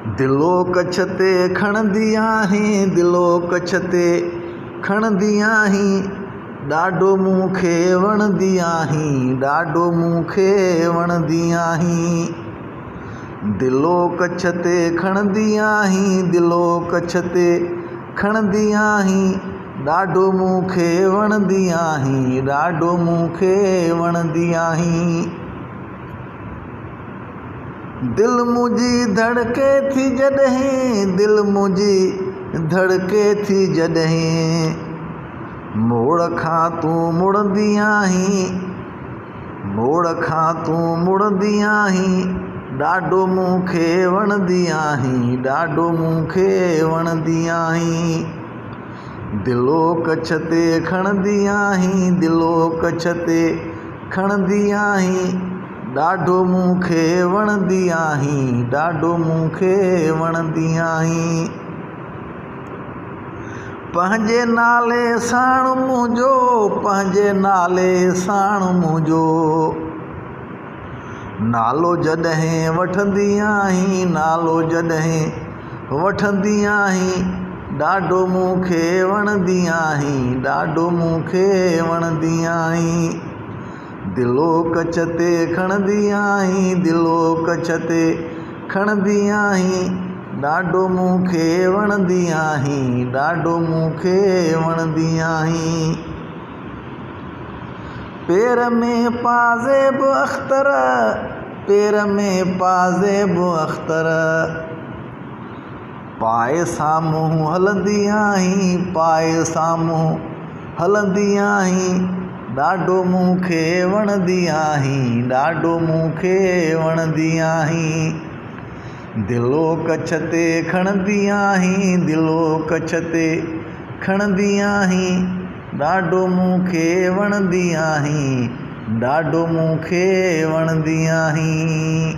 दिलो कछ ते खणंदी आहीं, दिलो कछ ते खणंदी आहीं, ॾाढो मूंखे वणंदी आहीं, ॾाढो मूंखे वणंदी आहीं। दिलो कछ ते खणंदी आहीं, दिलो कछ ते खणंदी आहीं, ॾाढो मूंखे वणंदी आहीं, ॾाढो मूंखे वणंदी आहीं। दिल मुंहिंजी धड़के थी जॾहिं, दिल मुंहिंजी धड़के थी जॾहिं, मोड़ खां तूं मुड़ंदी आहीं, मोड़ खां तूं मुड़ंदी आहीं, ॾाढो मूंखे वणंदी आहीं, ॾाढो मूंखे वणंदी आहीं। दिलो कछ ते खणंदी आहीं, दिलो कछ ते खणंदी आहीं, ॾाढो मूंखे वणंदी आहीं, ॾाढो मूंखे वणंदी आहीं। पंहिंजे नाले साण मुंहिंजो, पंहिंजे नाले साण मुंहिंजो, नालो जॾहिं वठंदी आहीं, नालो जॾहिं वठंदी आहीं, ॾाढो मूंखे वणंदी आहीं, ॾाढो मूंखे वणंदी आहीं। दिलो कछ ते खणंदी आहीं, दिलो कछ ते खणंदी आहीं, ॾाढो मूंखे वणंदी आहीं, ॾाढो मूंखे वणंदी आहीं। पेर में पाज़ेब अख्तर, पेर में पाज़ेब अख्तर, पाए साम्हूं हलंदी आहीं, पाए साम्हूं हलंदी आहीं, ॾाढो मूंखे वणंदी आहीं, ॾाढो मूंखे वणंदी आहीं। दिलो कछ ते खणंदी आहीं, दिलो कछ ते खणंदी आहीं, ॾाढो मूंखे वणंदी आहीं, ॾाढो मूंखे वणंदी आहीं।